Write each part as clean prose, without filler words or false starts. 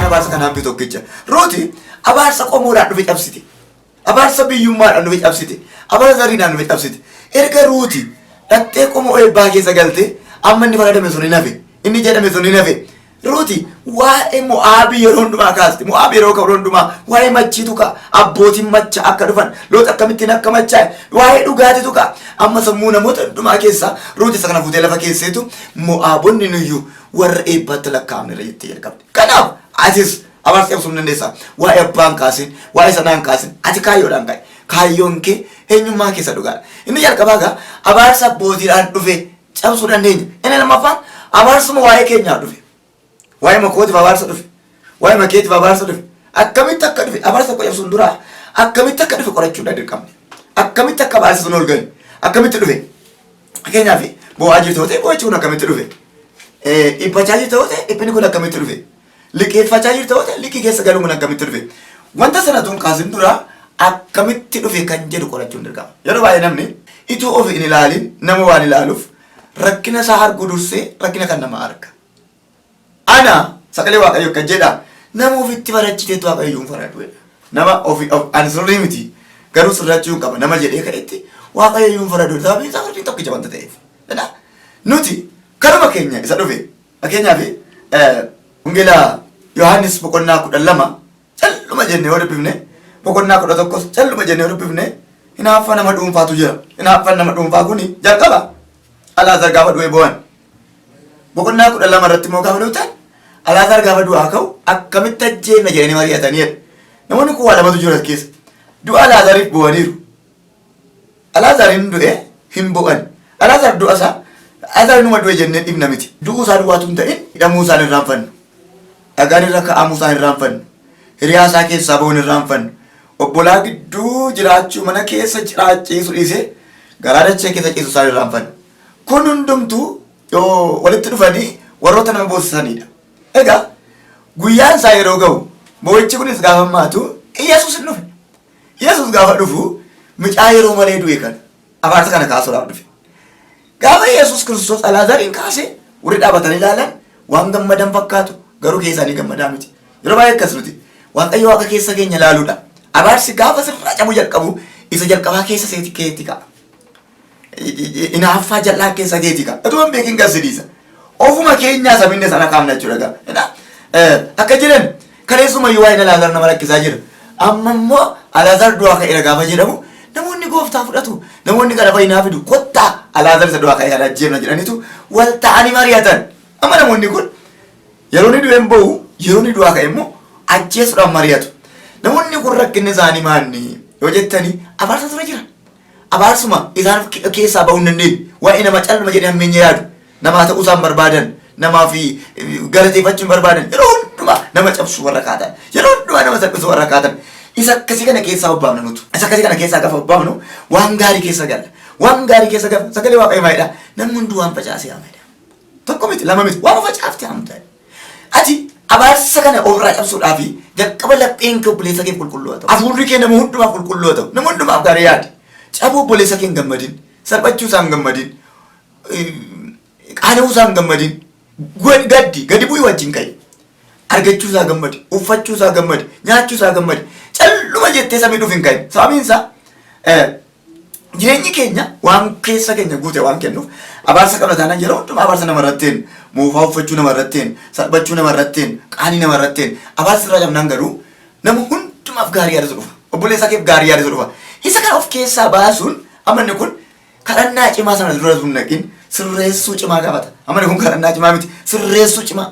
abaarsa kanaan bitu tokkicha. Ruuti abaarsa qomoodhaan dhufe cabsite. Abaarsa biyyummaadhaan dhufe cabsite. Abaarsa zariidhaan dhufe cabsite. Erga ruuti dhattee qomoo eebbaa keessa galte amma inni faradame sun hin hafe. Inni jedhame sun hin hafe. Ruuti waa'ee Mo'aabii yeroo hundumaa kaaste. Mo'aabii yeroo hundumaa waa'ee machiitu ka abbootiin macha akka dhufan Loot akkamittiin akka machaa'e waa'ee dhugaatitu ka amma sammuu namoota hundumaa keessa ruuti isa kana fuutee lafa keesseetu Mo'aabonni nuyyuu warra eebbaatti lakkaa'amne irra jettee jalqabde. Kanaaf atis abaarsa cabsuu hin dandeessaa. Waa'ee abbaan kaasin waa'ee sanaan kaasin ati kaayyoodhaan ka'e. Kaayyoon kee eenyummaa keessa dhugaadha. Inni jalqabaa gaa abaarsa abbootiidhaan dhufe cabsuu dandeenya. Inni lammaffaan abaarsuma waa'ee keenyaa dhufe. Waa'ee makootiif abaarsa dhufe. Waa'ee makeetiif abaarsa dhufe. Akkamitti akka dhufe abaarsa tokko cabsuun duraa akkamitti akka dhufe qorachuudha dirqamne. Akkamitti akka abaarsa sun ol gale. Akkamitti dhufe. Fakkeenyaaf boo'aa jirtu ta'e boo'ichi kun akkamitti dhufe. Dhiphachaa jirtu ta'e dhiphinni kun akkamitti dhufe. Liqeeffachaa jirtu ta'e liqii keessa galuun kun akkamitti dhufe. Wanta sanatuun kaasin duraa akkamitti dhufe kan jedhu qorachuun dirqama. Yeroo baay'ee namni ituu of hin ilaalin nama waan ilaaluuf rakkina isaa arguu dursee rakkina kan nama arga. Ana sagalee waaqayyo akka jedha nama ofitti barachiteetu waaqayyoon faradhu. Nama ani sirrii miti garuu sirrachuu qaba nama jedhee ka'etti waaqayyoon faradhu. Sababiin isaa sirrii tokkicha wanta ta'eef. Nuti karuma keenya isa dhufe fakkeenyaaf Wangeelaa Yohaannis boqonnaa 12 calluma jennee yoo dubbifne boqonnaa 11 calluma jennee yoo dubbifne hinaaffaa nama dhuunfaatu jira. Hinaaffaan nama dhuunfaa kuni jalqaba Alaazaar gaafa du'e bo'an. Boqonnaa 12 irratti immoo gaafa du'an Alaazaar gaafa du'aa ka'u akkamitti ajjeefna jedhanii mari'ataniidha. Namoonni kun waa lamatu jira keessa. Du'a Alaazaariif bo'aniiru. Alaazaar hin du'e hin bo'an. Alaazaar du'a isaa Alaazaar numa du'e jennee dhibna miti. Du'uu isaa duwwaatu hin ta'in hidhamuu isaa hin irraanfannu. Dhagaan irra kaa'amuu isaa hin irraanfannu. Hiriyaa isaa keessaa ba'uun hin irraanfannu. Obbolaa gidduu jiraachuu mana keessa jiraachiisu dhiisee garaa dachee keessa ciisu isaa hin irraanfannu. Kun hundumtuu yoo walitti dhufanii warroota nama boosisanidha. Egaa guyyaan isaa yeroo ga'u boo'ichi kunis gaafa maatu Yesuus hin dhufe. Yesuus gaafa dhufu mucaa yeroo malee du'e kana abaarsa kana kaasuudhaaf dhufe. Gaafa Yesuus Kiristoos Alaazaariin kaase warri dhaabatanii ilaalan waan gammadan fakkaatu garuu keessaanii gammadaa miti. Yeroo baay'ee akkas nuti waaqayyo waaqa keessa keenya ilaaluudha. Abaarsi gaafa sirraa cabuu jalqabu isa jalqabaa keessa seeti keetti ka'a. Hinaaffaa jal'aa keessa keetti ka'a. Otoo hin beekin gazzidhiisa. Ofuma keenyaa sabinne sana kaamna jechuudha. Akka jiran kaleessumayyuu waa'een Alaazaar nama rakkisaa jira. Amma immoo Alaazaar du'aa ka'eera gaafa jedhamu namoonni gooftaa fudhatu. Namoonni gara fayyinaa fidu kottaa Alaazaar isa du'aa ka'ee kana ajjeefna jedhanitu wal ta'anii mari'atan. Amma namoonni kun yeroo inni du'e hin bo'u yeroo inni du'aa ka'e immoo ajjeesuudhaan mari'atu. Namoonni kun rakkinni isaanii maanni yoo jettanii abaarsa tura jira. Abaarsuma isaan keessaa ba'uu hin dandeenye waa'ee nama calluma jedhee hammeenya yaadu. Namaa ta'uu isaan barbaadan namaa fi galateeffachuu barbaadan yeroo hundumaa nama cabsuu warra kaatan yeroo hundumaa nama salphisuu warra kaatan isa akkasii kana keessaa obbaafna nutu isa akkasii kana keessaa gaafa obbaafnu waan gaarii keessa galla waan gaarii keessa gaafa sagalee waaqayyo maayidha namni hunduu waan facaasee hamadha tokko miti lama miti waan facaafte hamta ati abaarsa kana ofirraa cabsuudhaaf jalqaba lapheen kee obboleessa kee qulqulluu haa ta'u hafuurri kee nama hundumaaf qulqulluu haa ta'u nama hundumaaf gaarii yaadi cabuu obboleessa kee hin gammadin salphachuu isaa hin gammadin qaana'uu isaa hin gammadin gadi bu'ii wajjin ka'e argachuu isaa gammadi uffachuu isaa gammadi nyaachuu isaa gammadi calluma jettee samii dhuuf hin ka'e sababiin isaa jireenyi keenya waan keessa keenya guute waan kennuuf abaarsa qabna taanaan yeroo hundumaa abaarsa nama irratteen moofaa uffachuu nama irratteen salphachuu nama irratteen qaanii nama irratteen abaarsa irraa cabnaan garuu nama hundumaaf gaarii yaadatu dhufa obboleessa keef gaarii yaadatu dhufa isa kana of keessaa baasuun amanni kun kadhannaa cimaa sana dura sun naqin sirreessuu cimaa gaafata. Amanni kun kadhannaa cimaa miti sirreessuu cimaa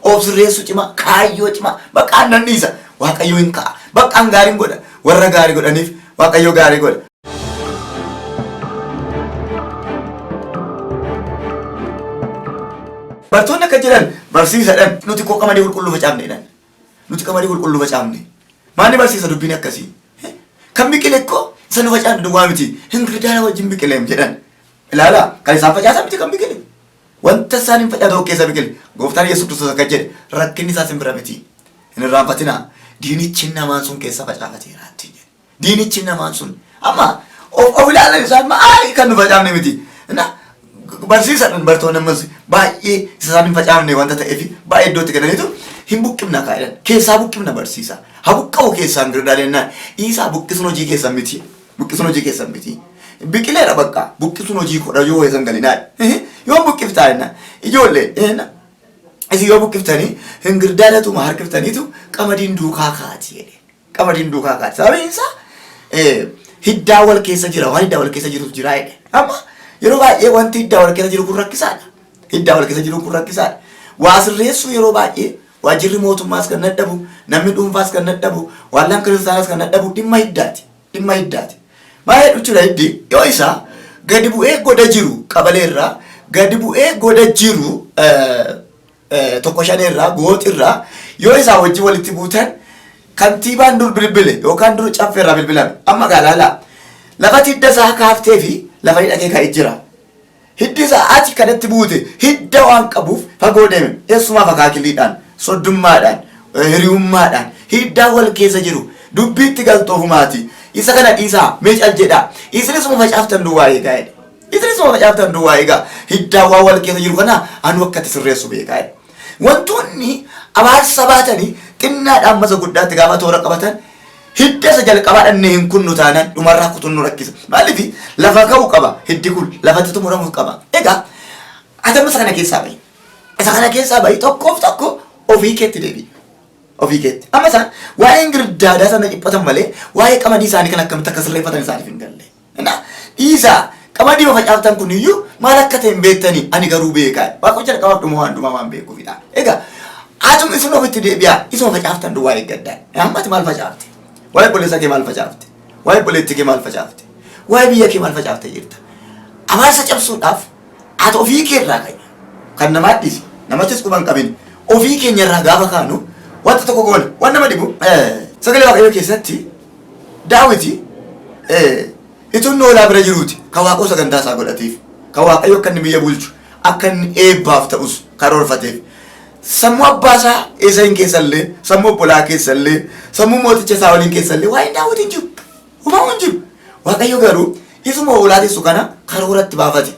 of sirreessuu cimaa kaayyoo cimaa bakka nan dhiisa waaqayyo hin ka'a bakka gaariin godha warra gaarii godhaniif waaqayyo gaarii godha. Bartoonni akka jiran barsiisadhan nuti koo qamadii qulqulluu facaafne jedhan nuti qamadii qulqulluu facaafne maanni barsiisa dubbiin akkasii kan biqile koo isa nu facaafne duwwaa miti hingirdaana wajjin biqileem jedhan. Ilaala kan isaan facaasan miti kan biqile wanta isaan hin facaatu keessa biqile gooftaan Yesuus Kiristoos akka jedhe rakkinni isaas hin bira miti hin irraanfatinaa diinichi namaan sun keessa facaafateera diinichi namaan sun amma of ilaalan isaan maali kan nu facaafne miti barsiisadhan bartoonni ammas baay'ee isaan hin facaafne wanta ta'eef baay'ee iddootti kennaniitu hin buqqifna kaa'edhan keessaa buqqifna barsiisa haa buqqa'u keessaan girdaalennaan isaa buqqisuun hojii keessan miti buqqisuun hojii keessan miti biqileedha bakka buqqisuun hojii kodha yoo eesan galinaadha yoo buqqiftaa jennaan ijoollee isin yoo buqqiftanii hin girdaalatuma harkiftaniitu qamadiin duukaa kaati jedhe qamadiin duukaa kaati sababiin isaa hiddaa wal keessa jira waan hiddaa wal keessa jirutu jira jedhe amma yeroo baay'ee wanti hiddaa wal keessa jiru kun rakkisaadha hiddaa wal keessa jiru kun rakkisaadha waa sirreessuu yeroo baay'ee waajirri mootummaas kan dadhabu namni dhuunfaas kan dadhabu wallaan kiristaanaas kan dadhabu dhimma hiddaati baay'ee dhuchuudha hiddi yoo isaa gadi bu'ee goda jiru qabaleerraa gadi bu'ee goda jiru tokko shaneerraa gooxirraa yoo isaa wajji walitti buutan kantiibaan dur bilbile yookaan dur caffeerraa bilbilame amma gaalaalaa lafati hidda isaa kaaftee fi lafa hidhaqee ka'ee jira hiddi isaa ati kanatti buute hidda waan qabuuf fagoo deeme eessumaa fakaakiliidhaan soddummaadhaan hiriyummaadhaan hiddaa wal keessa jiru dubbiitti galtoofumaati isa kana dhiisaa meecal jedhaa isinisuma facaaftan duwwaa eegaa jedhe isinisuma facaaftan duwwaa eegaa hiddaa waan wal keessa jiru kana anu akkatti sirreessu beekaa jedhe wantoonni abaarsa baatanii xinnaadhaan masa guddaatti gaafa toora qabatan hidda isa jalqabaadhaan hin kunnu taanaan dhumarraa kutunnu rakkisa maaliif lafa ka'u qaba hiddi kun lafatti xumuramu qaba egaa atamma isa kana keessaa bahi tokkoof tokko ofii keetti deebi'i ofii keetti amma isaan waa'een girdaadaa sana dhiphatan malee waa'ee qamadii isaanii kan akkamitti akka sirreeffatan isaaniif hin galle dhiisaa qamadii facaaftan kun iyyuu maal akka ta'e hin beektanii ani garuu beekaa waaqa jalqabaaf dhuma waan beekuufidha egaa atum isin ofitti deebi'aa isuma facaaftan duwwaa eeggaddaan ammati maal facaafte waa'ee qolleessa kee maal facaafte waa'ee qolleetti kee maal facaafte waa'ee biyya kee maal facaafte jirta abaarsa cabsuudhaaf ati ofii keerraa kan namaa dhiisi namattis quban qabin ofii keenyarraa gaafa kaanu wanta tokko goone waan nama dhibu sagalee waaqayyoo keessatti daawiti ituun noolaa bira jiruuti kan waaqoo sagantaa isaa godhateef kan waaqayyo akka inni biyya bulchu akka inni eebbaaf ta'us karoorfateef sammuu abbaasaa eesayin keessallee sammuu obbolaa keessallee sammuu mooticha isaa waliin keessallee waa'ee daawiti hin jiru hubamu hin jiru waaqayyo garuu isuma hoolaatissu kana karooratti baafate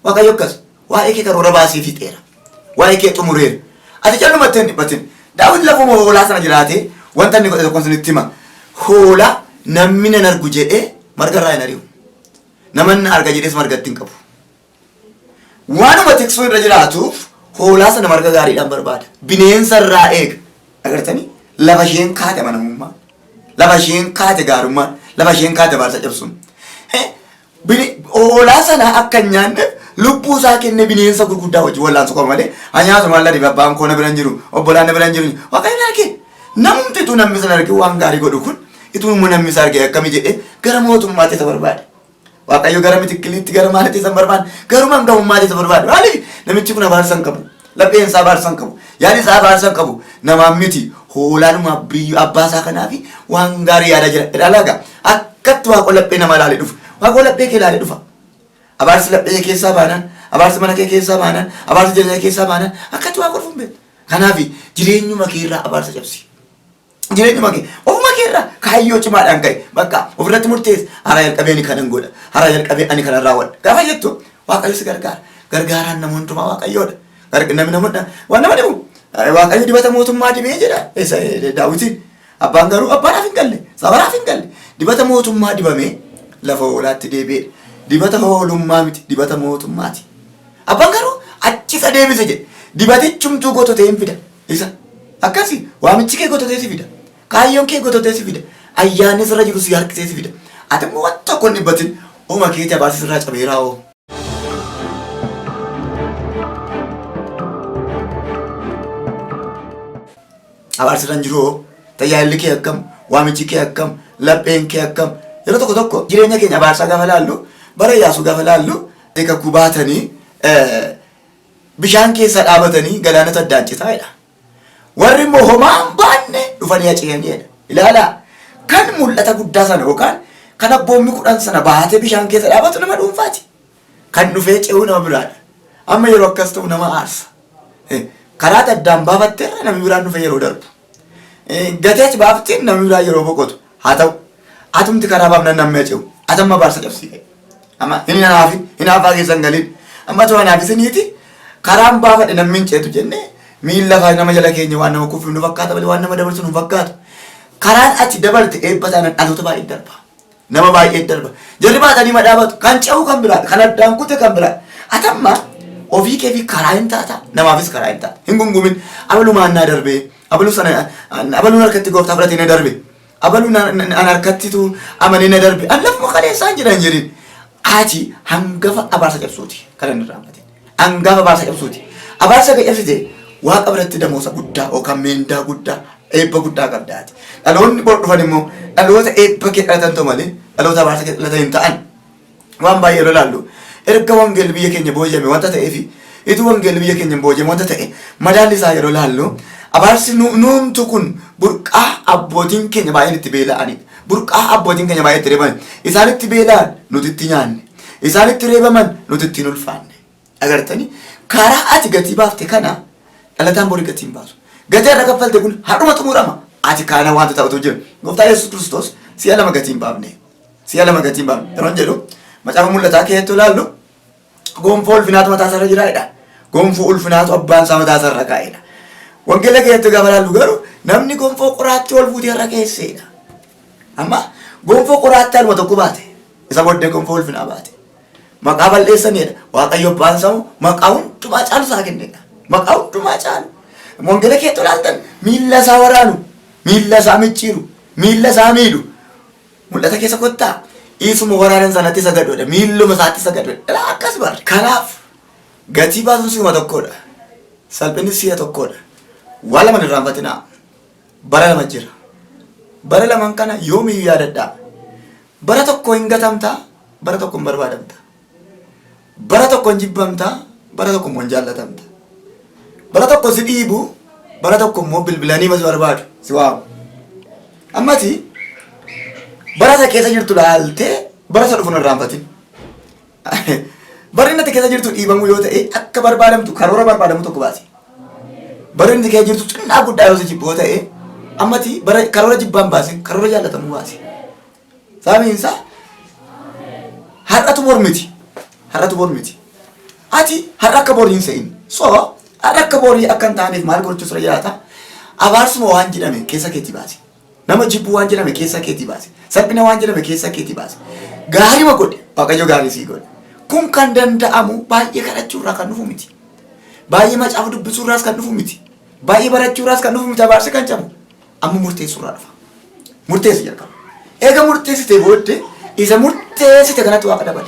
waaqayyo akkas waa'ee kee karoora baasii fixeera waa'ee kee xumureera ati callumatti hin dhiphatin daawiti lafuma hoolaa sana jiraate wanta inni godhe tokkon sinitti hima hoolaa namni nan argu jedhee margarraa hin ari'u namanni arga jedhees margatti hin qabu waanuma tiksuu irra jiraatuuf hoolaa sana marga gaariidhaan barbaada bineensa irraa eega agartanii lafa isheen kaate amanamummaa lafa isheen kaate gaarummaa lafa isheen kaate abaarsa cabsuun hoolaa sana akka hin nyaanneef lubbuu isaa kenne bineensa gurguddaa wajjin wallaansu qaba malee anyaatu maal ladhi abbaan koo na bira hin jiru obbolaan na bira hin jiru waaqayyo na arge namumti ituu namni sana arge waan gaarii godhu kun ituu immoo namni isa arge akkami jedhee gara mootummaatti isa barbaade waaqayyo gara mitikkiliitti gara maalitti isa barbaade garuma hangafummaatti isa barbaade maaliif namichi kun abaarsa hin qabu lapheen isaa abaarsa hin qabu yaadi isaa abaarsa hin qabu namaan miti hoolaanuma biyyu abbaa isaa kanaa fi waan gaarii yaada jira dhalaga akkatti waaqo laphee nama ilaalee dhufa waaqo laphee kee ilaalee dhufa abaarsi laphee keessaa baanaan abaarsi mana kee keessaa baanaan abaarsi jireenya keessaa baanaan akkatti waa qorfuun beektu kanaaf jireenyuma kee irraa abaarsa cabsi jireenyuma kee ofuma kee irraa kaayyoo cimaadhaan ka'e bakka ofirratti murteessa haraa jalqabee ani kanan godha haraa jalqabee ani kanan raawwadha gaafa jettu waaqayyo si gargaaraan nama hundumaa waaqayyoodha namni namoota waan nama dhibu waaqayyo dibata mootummaa dibee jedha daawitiin abbaan garuu abbaadhaaf hin galle sabaraaf hin galle dibata mootummaa dibamee lafa hoolaatti deebi'e dibata hoolummaa miti dibata mootummaati abbaan garuu achisa deebise jedhe dibatichumtuu gototee hin fida isa akkasi waamichi kee gototee si fida kaayyoon kee gototee si fida ayyaanni sirra jiru si harkisee si fida ati immoo waan tokko hin dhibbatin uuma keetii abaarsi sirraa cabeeraa oo abaarsi irra hin jiru tajaajilli kee akkam waamichi kee akkam lapheen kee akkam yeroo tokko tokko jireenya keenya abaarsaa gaafa laallu bara Iyyaasuu gaafa laallu kakuu baatanii bishaan keessa dhaabatanii galaanota addaan citaa'edha. Warri immoo homaa hin baanne dhufanii hace'aniidha. Ilaalaa kan mul'ata guddaa sana yookaan kan abboommi 10 sana baatee bishaan keessa dhaabatu nama dhuunfaati. Kan dhufee ce'uu nama biraadha. Amma yeroo akkas ta'u nama aarsa. Karaa addaan baafatteerra namni biraan dhufe yeroo darbu. Gateechi baafatteen namni biraan yeroo boqotu haa ta'u. Atumti karaa baafnan namni ce'u. Atamma abaarsa cabsiifame. Amma hin haafaa keessan galiin amma to'an haafisaniiti karaan baafadhe namni hin ceetu jennee miilla kaay nama jala keenya waan nama kufu nu fakkaata malee waan nama dabarsu nu fakkaatu. Karaan ati dabalte eebbataan dhaloota baay'ee darba. Nama baay'ee darba. Jarri baatanii madhaabatu kan ce'u kan biraa kan addaan kute kan biraa. Atamma ofii kee fi karaa hin taata namaafis karaa hin taata. Hin gungumin abalumaan naa darbee abaluun harkatti gooftaa fudhatee na darbe. Abaluun an harkattitu amanee na darbe. An lafuma kaleessaan jedhan jedhin. Ati hangafa abaarsa cabsuuti kan inni raamate. Hangafa abaarsa cabsuuti. Abaarsa cabsite waaqa biratti damoosa guddaa yookaan meendaa guddaa eebba guddaa qabdaati. Dhaloonni bor dhufan immoo dhaloota eebba kedhatan malee dhaloota abaarsa kedhatan hin ta'an. Waan baay'ee yeroo ilaallu erga wangeelli biyya keenya boojame wanta ta'eefi ituu wangeelli biyya keenya boojame wanta ta'e madaalli isaa yeroo ilaallu abaarsi nuumtu kun burqaa abbootiin keenya baay'een itti beela'anidha. Burqaa abbootiin keenya baay'ee itti reebaman isaan itti beela'an nuti itti nyaanne isaan itti reebaman nuti itti ulfaanne agartanii karaa ati gatii baafte kana dhalataan borii gatii hin baasu gatii irra kaffalte kun har'uma xumurama ati kaana wanta ta'utu jira gooftaa Yesuus Kiristoos si'a lama gatii hin baafne yeroo jedhu macaafa mul'ataa keessatti ilaallu gonfoo ulfinaatu mataa isaarra jiraadha gonfoo ulfinaatu abbaan isaa mataa isaarra kaa'edha. Wangeela keessatti gaafa ilaallu garuu namni gonfoo qoraattii ol fuutee irra keesseedha. Amma gonfoo qoraattii aluma tokko baate isa booddee gonfoo ulfinaa baate maqaa balleessanidha. Waaqayyo abbaan isaa maqaa hundumaa caalu isaa kennedha. Maqaa hundumaa caalu. Wangeela keessatti ilaaltan miilla isaa waraanu, miilla isaa micciiru, miilla isaa miidhu. Mul'ata keessa kottaa isuma waraanan sanatti sagadoodha. Miilluma isaatti sagadoodha. Akkas barre. Kanaaf gatii baasuun si'uma tokkodha. Salphinni si'a tokkodha. Waan lama irraanfatinaa bara lama jira. Bara lamaan kana yoomiyyuu yaadadhaa. Bara tokko hin gatamtaa, bara tokko hin barbaadamtaa. Bara tokko hin jibbamtaa, bara tokko immoo hin jaallatamtaa. Bara tokko si dhiibu, bara tokko immoo bilbilanii si barbaadu, si waamu. Ammati bara isa keessa jirtu laaltee bara isa dhufu hin irraanfatin. Bara inni ati keessa jirtu dhiibamuu yoo ta'e akka barbaadamtu karoora barbaadamu tokko baasi. Bara inni keessa jirtu xinnaa guddaa yoo si jibboo ta'e ammati bara karoora jibbaan baasin karoora jaalatamuu baasi. Saamiinsa har'atu mormiti. Ati har'a akka borii hin se'in. Har'a akka borii akka hin taaneef maal gochuu sirra jiraata? Abaarsuma waan jedhame keessa keetii baasi. Nama jibbuu waan jedhame keessa keetii baasi. Salphina waan jedhame keessa keetii baasi. Gaarii ma godhe Waaqayyo gaarii sii godhe. Kun kan danda'amu baay'ee kadhachuurraa kan dhufu miti. Baay'ee macaafa dubbisuurraas kan dhufu miti. Baay'ee barachuurraas kan dhufu miti abaarsi kan cabu. Amma murteessuurraa dhufa. Murteessi jalqaba. Eega murteessitee booddee isa murteessite kanatti waaqa dabale.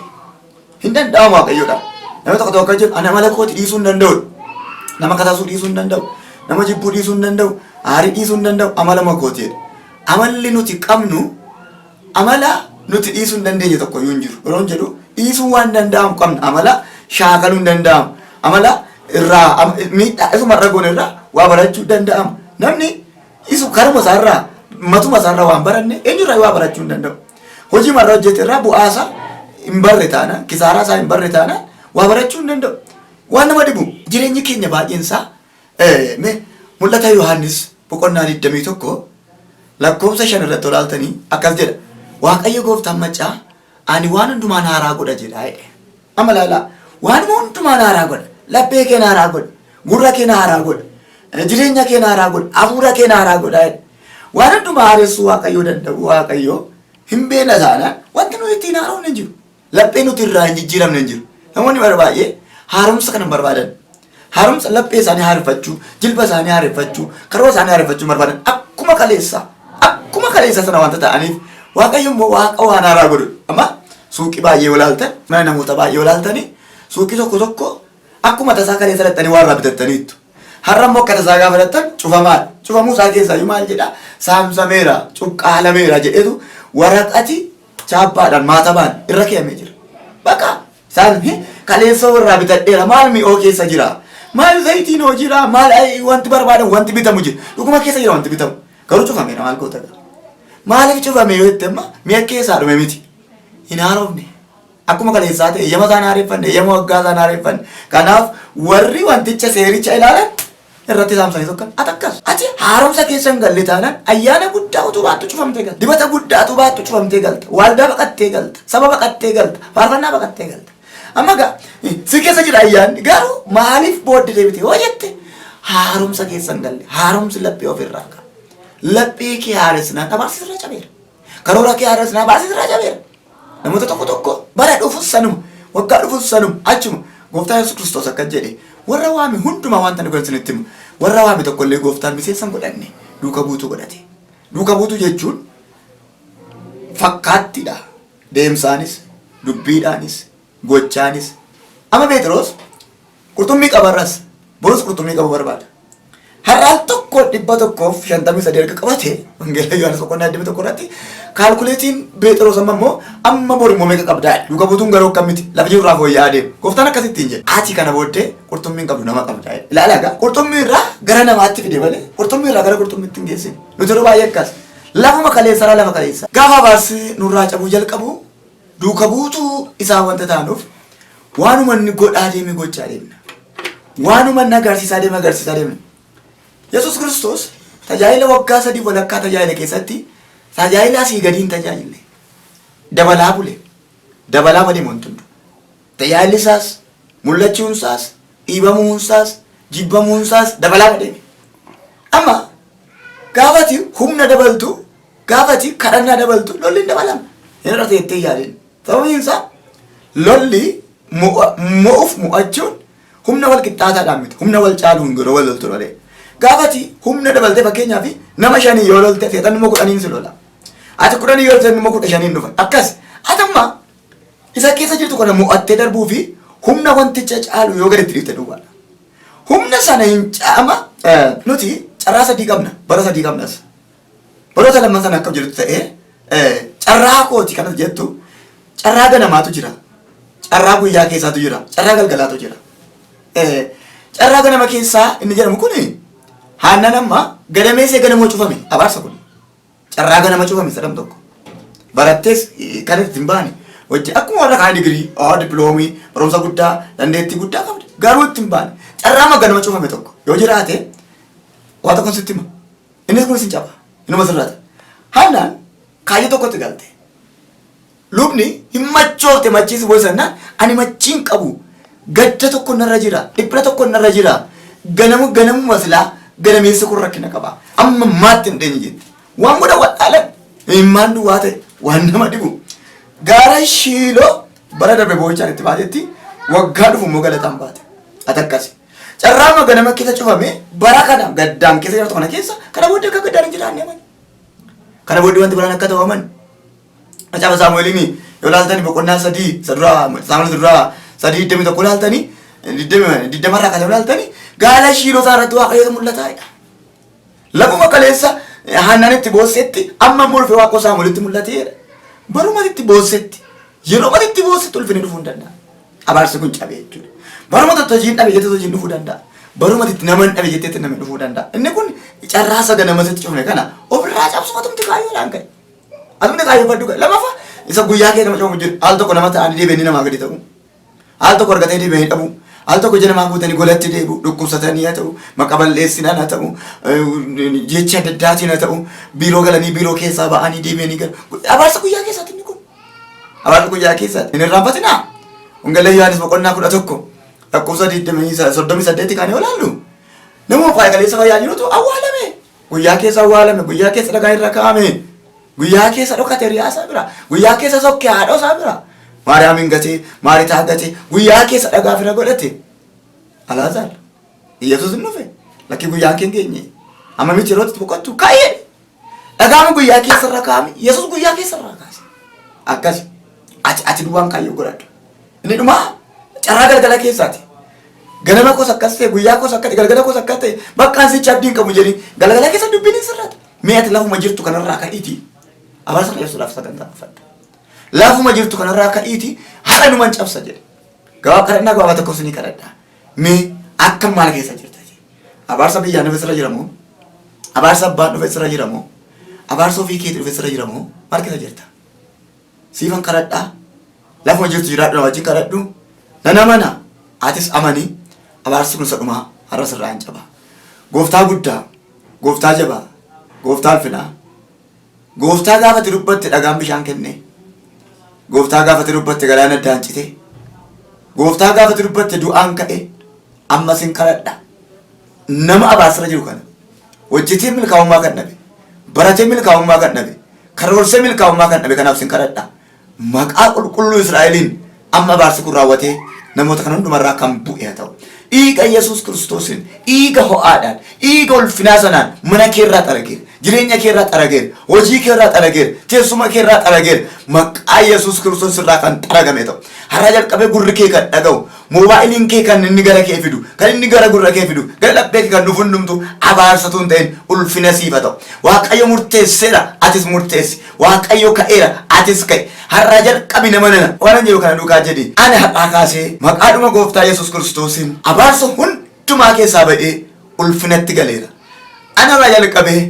Hin danda'amu Waaqayyoodha. Nama tokko tokko jedhu ana mala kooti dhiisuu hin danda'u. Nama kataasuu dhiisuu hin danda'u. Nama jibbuu dhiisuu hin danda'u. Aarii dhiisuu hin danda'u. Amala makootiidha. Amalli nuti qabnu amala nuti dhiisuu hin dandeenye tokko yoo hin jiru. Yeroo jedhu dhiisuu waan danda'amu qabna. Amala shaakaluu hin danda'amu. Amala irraa miidhaa isuma irra goone irraa waa barachuu danda'amu. Namni isu karuma isaarraa matuma isaarraa waan baranne eenyurraa waa barachuu hin danda'u. Hojii marra hojjete irraa bu'aasaa hin barre taana kisaaraa isaa hin barre taana waa barachuu hin danda'u. Waan nama dhibu jireenyi keenya baay'een isaa mul'ata Yohaannis boqonnaa 21 lakkoofsa 5 irratti olaaltanii akkas jedha. Waaqayyo gooftaan maccaa ani waan hundumaan haaraa godha jedha jedhe. Amma laalaa waan hundumaan haaraa godha. Laphee kee haaraa godha. Gurra kee haaraa godha. Jireenya kee haaraa godha. Hafuura kee haaraa godha jedhe. Waan hundumaa haaressuu Waaqayyo danda'u Waaqayyo hin beela taanaan wanti nuti ittiin haaromne hin jiru. Laphee nuti irraa hin jijjiiramne hin jiru. Namoonni baay'ee haaromsa kana barbaadan. Haaromsa laphee isaanii haareffachuu, jilba isaanii haareffachuu, karoora isaanii haareffachuu barbaadan akkuma kaleessa sana wanta ta'aniif Waaqayyo immoo waaqa waan haaraa godhu. Amma suuqii baay'ee olaaltan, mana namoota baay'ee olaaltanii suuqii tokko akkuma tasaa kaleessa dhattanii waan irraa bitattaniittu. Har'a immoo akka tasaa gaafa dhattan cufamaadha. Cufamuu isaa keessaa maal jedhaa? Saamsameera, cuqqaalameera jedhetu waraqati chaappaadhaan maatabaan irra keemee jira. Bakka isaan kaleessa irraa bitadheera maal mi'oo keessa jira? Maal zayitiin hoo jira? Maal wanti barbaadan wanti bitamu jira? Dhuguma keessa jira wanti bitamu. Garuu cufameera maal goota gara? Maaliif cufame yoo jette amma mi'a keessaa dhume miti. Hin haarofne. Akkuma kaleessaa ta'e eeyyama isaan haareeffanne, eeyyama waggaa isaan haareeffanne. Kanaaf warri wanticha seericha ilaalan irratti saamsanii tokko atakkas. Ati haaromsa keessa hin galle taanaan ayyaana guddaa utuu baattu cufamtee galta. Dibata guddaa utuu baattu cufamtee galta. Waaldaa baqattee galta. Saba baqattee galta. Faarfannaa baqattee galta. Amma si keessa jira ayyaanni garuu maaliif booddee deebite yoo jette haaromsa keessan galle haaromsi laphee ofirraa qaba. Laphee kee haaressinaan abaarsi irraa cabeera. Karoora kee haaressinaan abaarsi irraa cabeera. Namoota tokko bara dhufus sanuma waggaa dhufus sanuma achuma gooftaan Yesuus Kiristoos akka jedhe warra waame hundumaa wanta nu galchinitti himu warra waame tokkollee gooftaan miseensan godhanne duuka buutuu godhate. Duuka buutuu jechuun fakkaattiidha. Deemsaanis dubbiidhaanis gochaanis. Amma Phexros qurxummii qabarras borus qurxummii qabu barbaada. Har'aan tokko 153 erga qabate wangeela Yohaannis boqonnaa 21 irratti kaalkuleetiin Phexros amma bor immoo meeqa qabdaa duuka buutuun garuu akkamiti lafa jiru irraa fooyya'aa deema. Gooftaan akkasittiin jedhe ati kana booddee qurxummiin qabdu nama qabdaa. Ilaala egaa qurxummii irraa gara namaatti fide malee qurxummii irraa gara qurxummiitti hin geessine. Nuti yeroo baay'ee akkas lafuma kaleessa lafa kaleessa. Gaafa abaarsi nurraa cabuu jalqabu duuka buutuu isaa wanta taanuuf waanuma inni godhaa deeme gochaa deemna. Waanuma inni agarsiisaa deemna. Yesuus Kiristoos tajaajila waggaa 3 walakkaa tajaajila keessatti tajaajila asii gadiin tajaajille. Dabalaa bule. Dabalaa malee montundu. Tajaajilli isaas mul'achuun isaas dhiibamuun isaas jibbamuun isaas dabalaa malee. Amma gaafati humna dabaltu gaafati kadhannaa dabaltu lolli dabalama. Inni irratti jettee yaadin. Sababiin isaa lolli mo'achuun humna wal qixxaataadhaan miti. Humna wal caaluun yeroo wal loltu malee. Gaafati humna dabalte fakkeenyaaf nama 5 yoo lolte seetan immoo 10 si lola. Ati 10 yoo lolte immoo 15 dhufa. Akkas atamma isa keessa jirtu kana mo'attee darbuu fi humna wanticha caalu yoo gaditti dhiifte duwwaadha. Humna sana hin caama nuti carraa 3 qabna. Bara 3 qabnas. Baroota lamman sana akka jirtu ta'ee carraa kooti kanas jettu carraa ganamaatu jira. Carraa guyyaa keessaatu jira. Carraa galgalaatu jira. Carraa ganama keessaa inni jedhamu kuni Hanna nama gadameesee ganamoo cufame abaarsa kun carraa ganama cufame sadam tokko barattees kan ittiin baane wajji akkuma warra kaan digirii diploomii barumsa guddaa dandeettii guddaa qabdi garuu ittiin baane carraa ganama cufame tokko yoo jiraate waa tokko sitti hima innis kun sin caba inuma sirraata hannaan kaayyoo tokkotti galte lubni himmachoofte machiisi boysannaan ani machiin qabu gadda tokko narra jira dhiphina tokko narra jira ganamu maslaa ganameessa kun rakkina qaba amma maatti hin dheenye jetti waan godha wadhaalan himmaan duwwaa ta'e waan nama dhibu gaara Shiiloo bara darbe boochaan itti baatetti waggaa dhufu immoo galataan baate ati akkasi carraa ganama keessa cufame bara kana gaddaan keessa jirtu kana keessa kana booddee akka gaddaan hin jiraanne amani kana booddee wanti biraan akka ta'u amani Macaafa Saamu'eeliin yoo laaltanii boqonnaa 3 Saamu'eel duraa 3:21 laaltanii 20 irraa kan laaltanii gaala Shiiloo isaarratti waaqayyotu mul'ataadha. Lafuma kaleessa Hannaan itti boossetti amma mul'ifee waaqoo Saamu'eelitti mul'ateera. Barumatti itti boossetti yeroo itti boossetti ulfinni dhufuu hin danda'a. Abaarsi kun cabee jechuudha. Barumatti hojiin dhabe jettee hojiin dhufuu danda'a. Barumatti itti nama hin dhabe jettee namni dhufuu danda'a. Inni kun carraa saganama sitti cufne kana ofirraa cabsu atumti kaayyoodhaan ka'e. Atumti kaayyoo faddu ka'e. Lammaffaa isa guyyaa kee nama cufu jiru al tokko nama ta'anii deebi'anii namaa gadi ta'u. Al tokko argatanii deebi'anii dhabu. Al tokko jala maa guutanii golatti deebi'u dhukkubsatanii haa ta'u maqaa balleessinaan haa ta'u jecha daddaatiin haa ta'u biiroo galanii biiroo keessaa ba'anii deebi'anii galu. Abaarsa guyyaa keessaatti inni kun. Abaarsa guyyaa keessaatti. Inni irraanfatinaa. Wangeela Yohaannis boqonnaa 11 lakkoofsa 38 kan yoo laallu nama faaya kaleessa fayyaa jirutu awwaalame. Guyyaa keessa awwaalame guyyaa keessa dhagaa irra kaa'ame guyyaa keessa dhokate riyaasaa bira guyyaa keessa sokkee haadhosaa bira. Maariyaamin gatee maaritaa gatee guyyaa keessa dhagaa fira godhate Alaazaar Yesuus hin dhufe lakki guyyaa keen geenye amma miti yerootti boqottu kaayee dhagaan guyyaa keessa irra kaa'ame Yesuus guyyaa keessa irra kaase akkas ati duwwaan kaayyoo godhadhu inni dhuma carraa galgala keessaati ganama koos akkas ta'e guyyaa koos akkas galgala koos akkas ta'e bakkaan sicha abdiin qabu jedhanii galgala keessa dubbiin hin sirraata mee ati lafuma jirtu kanarraa ka'iiti abaarsa Yesuudhaaf sagantaa uffadha. Lafuma jirtu kanarraa ka'iiti haadha numan cabsa jedhe. Gabaa kadhannaa gabaa tokko sinii kadhadhaa. Mee akka maal keessa jirta jedhe. Abaarsa biyyaan dhufe sirra jiramoo? Abaarsa abbaan dhufe sirra jiramoo? Abaarsa ofii keetii dhufe sirra jiramoo? Maal keessa jirta? Siifan kadhadhaa. Lafuma jirtu jiraadhu na wajjin kadhadhu. Nana mana atis amanii abaarsi kun sadhumaa har'a sirraa hin caba. Gooftaa guddaa, gooftaa jabaa, gooftaa alfinaa. Gooftaa gaafate dubbatte dhagaan bishaan kenne. Gooftaa gaafate dubbatte galaana daancite. Gooftaa gaafate dubbatte du'aan ka'e. Amma sin kadhadha. nama abaasra jiru kana hojjetee milkaa'ummaa kan dhabe baratee milkaa'ummaa kan dhabe karoorsee milkaa'ummaa kan dhabe kanaaf sin kadhadha maqaa qulqulluu Israa'eliin amma abaarsi kun raawwatee namoota kan hundumarraa kan bu'ee ta'u dhiiga Yesuus Kiristoosin dhiiga ho'aadhaan dhiiga ulfinaa sanaan mana keerraa xarageera jireenya keerraa xarageera hojii keerraa xarageera teessuma keerraa xarageera maqaa Yesuus Kiristoos irraa kan xaragame ta'u har'a jalqabee gurri kee kan dhaga'u moobaayiliin kee kan inni gara kee fidu kan inni gara gurra kee fidu gara laphee kee kan dhufu hundumtu abaarsatu hin ta'in ulfina siifa ta'u Waaqayyo murteesseera atis murteessi Waaqayyo ka'eera atis ka'e har'a jalqabi nama nana waan jedhu kana duukaa jedhi ani har'aa kaasee maqaadhuma gooftaa Yesuus Kiristoosiin abaarsa hundumaa keessaa ba'ee ulfinatti galeera ani har'aa jalqabee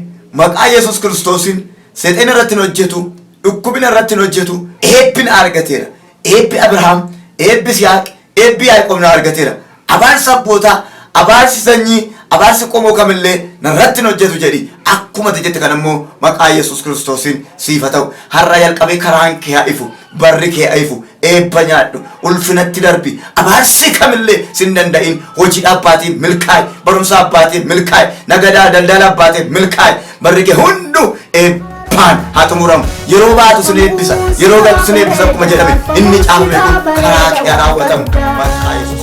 maqaa Yesuus Kiristoosiin seexana irratti hin hojjetu dhukkubina irratti hin hojjetu eebbina argateera eebbi Abrahaam eebbi Yisihaaq eebbi Yaaqoob na argateera abaarsa abbootaa abaarsi sanyii abaarsi qomoo kamillee narratti hin hojjetu jedhi akkuma jette kan ammoo maqaa Yesuus Kiristoosiin siifa ta'u har'a jalqabee karaan kee haa ifu barri kee haa ifu eebba nyaadhu ulfinatti darbi abaarsi kamillee sin danda'in hojii abbaatiin milkaa'e barumsa abbaatiin milkaa'e nagadaa daldala abbaatiin milkaa'e barri kee hundu eebbaan haa xumuramu yeroo baatu sin eebbisa yeroo galtu sin eebbisa akkuma jedhame inni caafame kun karaa kee haa raawwatamu maqaa Yesuus